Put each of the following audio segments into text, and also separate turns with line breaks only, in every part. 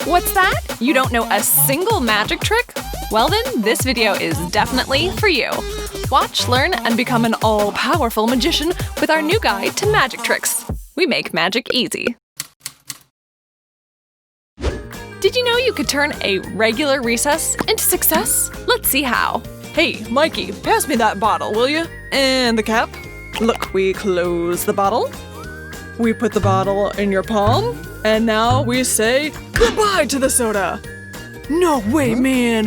What's that? You don't know a single magic trick? Well then, this video is definitely for you. Watch, learn, and become an all-powerful magician with our new guide to magic tricks. We make magic easy. Did you know you could turn a regular recess into success? Let's see how.
Hey, Mikey, pass me that bottle, will you? And the cap. Look, we close the bottle. We put the bottle in your palm. And now we say goodbye to the soda. No way, man.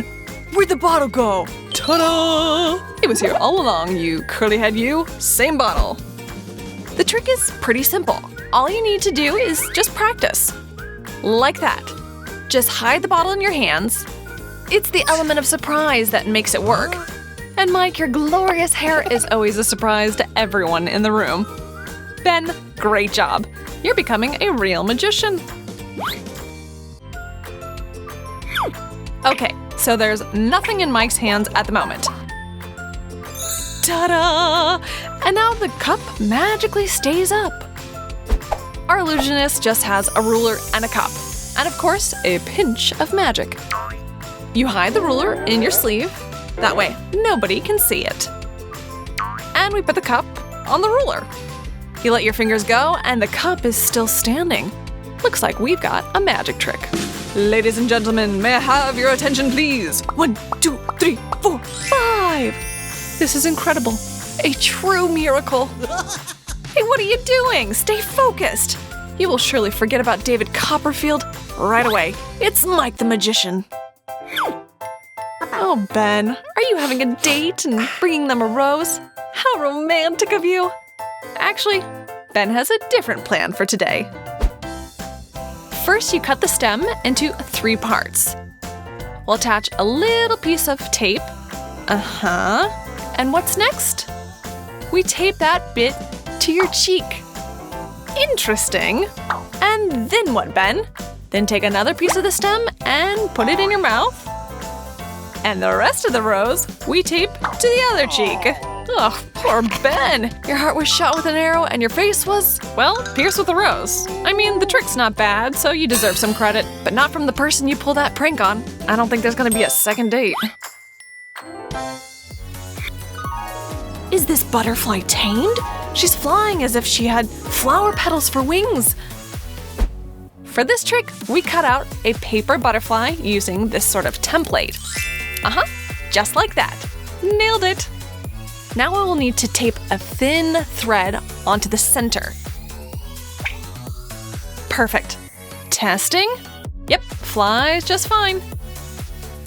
Where'd the bottle go? Ta-da!
It was here all along, you curly-head you. Same bottle. The trick is pretty simple. All you need to do is just practice. Like that. Just hide the bottle in your hands. It's the element of surprise that makes it work. And Mike, your glorious hair is always a surprise to everyone in the room. Ben, great job. You're becoming a real magician. Okay, so there's nothing in Mike's hands at the moment. Ta-da! And now the cup magically stays up. Our illusionist just has a ruler and a cup. And of course, a pinch of magic. You hide the ruler in your sleeve. That way, nobody can see it. And we put the cup on the ruler. You let your fingers go, and the cup is still standing. Looks like we've got a magic trick.
Ladies and gentlemen, may I have your attention, please? 1, 2, 3, 4, 5.
This is incredible. A true miracle. Hey, what are you doing? Stay focused. You will surely forget about David Copperfield right away. It's Mike the Magician. Oh, Ben, are you having a date and bringing them a rose? How romantic of you. Actually, Ben has a different plan for today. First, you cut the stem into 3 parts. We'll attach a little piece of tape. And what's next? We tape that bit to your cheek. Interesting. And then what, Ben? Then take another piece of the stem and put it in your mouth. And the rest of the rose, we tape to the other cheek. Ugh, poor Ben. Your heart was shot with an arrow and your face was, well, pierced with a rose. I mean, the trick's not bad, so you deserve some credit, but not from the person you pull that prank on. I don't think there's gonna be a second date. Is this butterfly tamed? She's flying as if she had flower petals for wings. For this trick, we cut out a paper butterfly using this sort of template. Just like that. Nailed it. Now we will need to tape a thin thread onto the center. Perfect. Testing? Yep, flies just fine.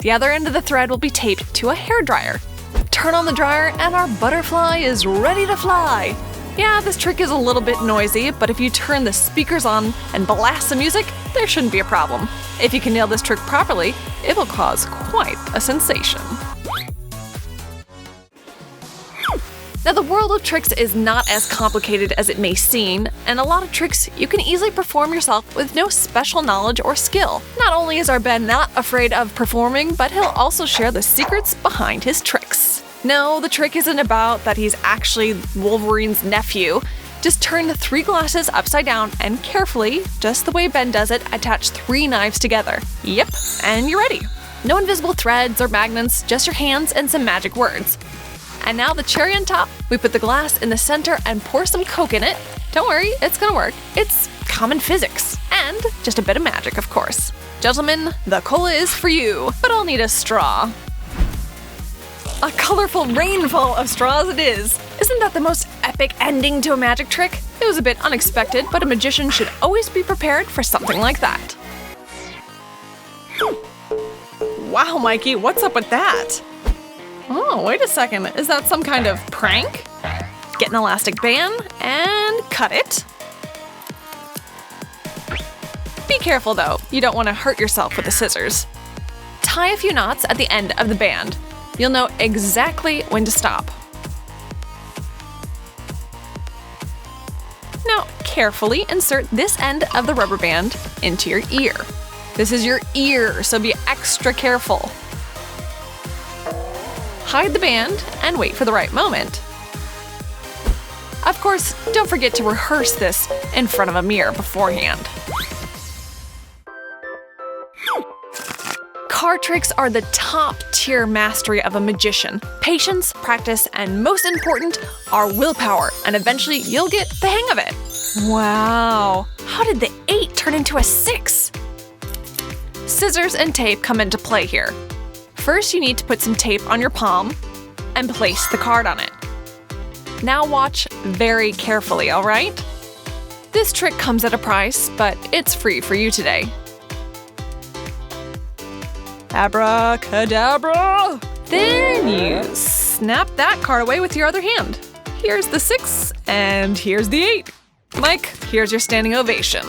The other end of the thread will be taped to a hairdryer. Turn on the dryer and our butterfly is ready to fly. Yeah, this trick is a little bit noisy, but if you turn the speakers on and blast the music, there shouldn't be a problem. If you can nail this trick properly, it will cause quite a sensation. Now, the world of tricks is not as complicated as it may seem, and a lot of tricks you can easily perform yourself with no special knowledge or skill. Not only is our Ben not afraid of performing, but he'll also share the secrets behind his tricks. No, the trick isn't about that he's actually Wolverine's nephew. Just turn the 3 glasses upside down and carefully, just the way Ben does it, attach 3 knives together. Yep, and you're ready. No invisible threads or magnets, just your hands and some magic words. And now the cherry on top, we put the glass in the center and pour some Coke in it. Don't worry, it's gonna work. It's common physics. And just a bit of magic, of course. Gentlemen, the cola is for you, but I'll need a straw. A colorful rainfall of straws it is. Isn't that the most epic ending to a magic trick? It was a bit unexpected, but a magician should always be prepared for something like that.
Wow, Mikey, what's up with that?
Oh, wait a second. Is that some kind of prank? Get an elastic band and cut it. Be careful though, you don't want to hurt yourself with the scissors. Tie a few knots at the end of the band. You'll know exactly when to stop. Now, carefully insert this end of the rubber band into your ear. This is your ear, so be extra careful. Hide the band and wait for the right moment. Of course, don't forget to rehearse this in front of a mirror beforehand. Card tricks are the top-tier mastery of a magician. Patience, practice, and most important, our willpower, and eventually you'll get the hang of it. Wow, how did the 8 turn into a 6? Scissors and tape come into play here. First, you need to put some tape on your palm and place the card on it. Now watch very carefully, all right? This trick comes at a price, but it's free for you today.
Abracadabra!
Then you snap that card away with your other hand. Here's the 6, and here's the 8. Mike, here's your standing ovation.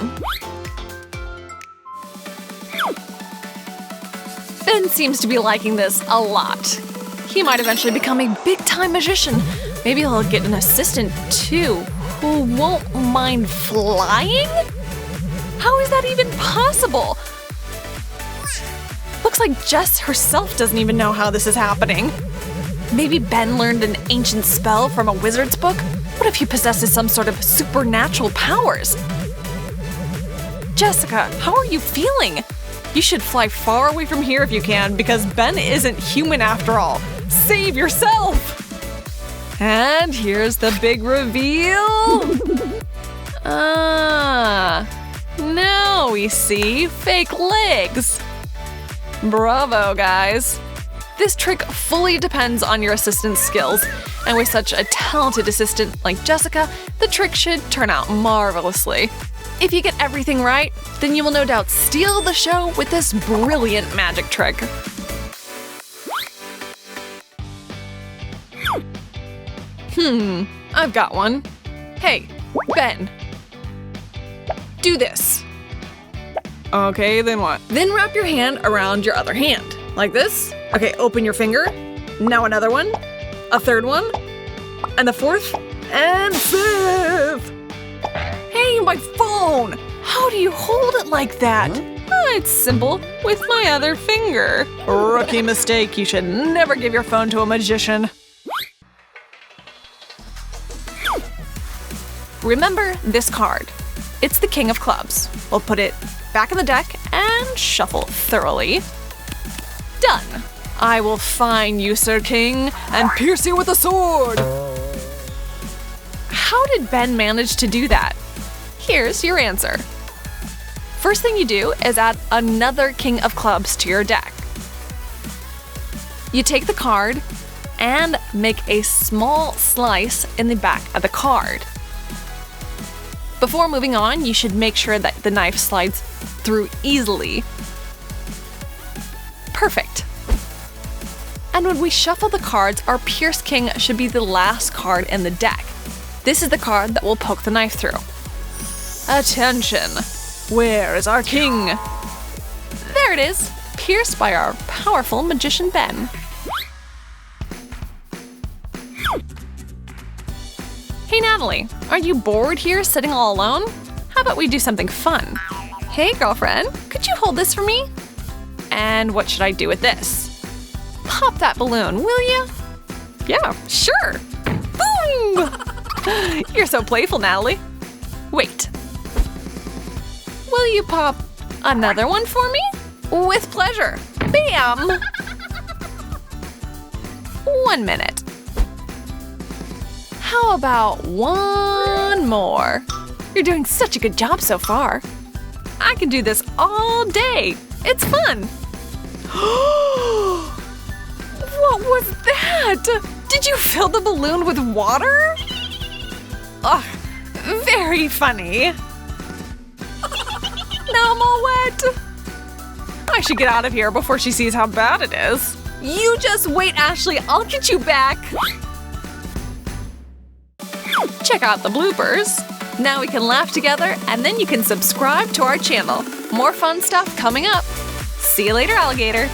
Ben seems to be liking this a lot. He might eventually become a big-time magician. Maybe he'll get an assistant, too, who won't mind flying? How is that even possible? Looks like Jess herself doesn't even know how this is happening. Maybe Ben learned an ancient spell from a wizard's book? What if he possesses some sort of supernatural powers? Jessica, how are you feeling? You should fly far away from here if you can, because Ben isn't human after all. Save yourself! And here's the big reveal! Now we see fake legs. Bravo, guys. This trick fully depends on your assistant's skills, and with such a talented assistant like Jessica, the trick should turn out marvelously. If you get everything right, then you will no doubt steal the show with this brilliant magic trick. I've got one. Hey, Ben. Do this.
Okay, then what?
Then wrap your hand around your other hand. Like this. Okay, open your finger. Now another one. A third one. And the fourth. And fifth. Hey, my phone! How do you hold it like that? It's simple. With my other finger.
Rookie mistake. You should never give your phone to a magician.
Remember this card. It's the King of Clubs. We'll put it back in the deck and shuffle thoroughly. Done. I will find you, Sir King, and pierce you with a sword. How did Ben manage to do that? Here's your answer. First thing you do is add another King of Clubs to your deck. You take the card and make a small slice in the back of the card. Before moving on, you should make sure that the knife slides through easily. Perfect. And when we shuffle the cards, our Pierce King should be the last card in the deck. This is the card that will poke the knife through. Attention! Where is our king? There it is, pierced by our powerful magician Ben. Hey Natalie, are you bored here sitting all alone? How about we do something fun? Hey girlfriend, could you hold this for me? And what should I do with this? Pop that balloon, will you? Yeah, sure. Boom! You're so playful, Natalie. Wait. Will you pop another one for me? With pleasure. Bam! 1 minute. How about one more? You're doing such a good job so far. I can do this all day. It's fun. What was that? Did you fill the balloon with water? Ugh, very funny. Now I'm all wet. I should get out of here before she sees how bad it is. You just wait, Ashley. I'll get you back. Check out the bloopers. Now we can laugh together, and then you can subscribe to our channel. More fun stuff coming up. See you later, alligator.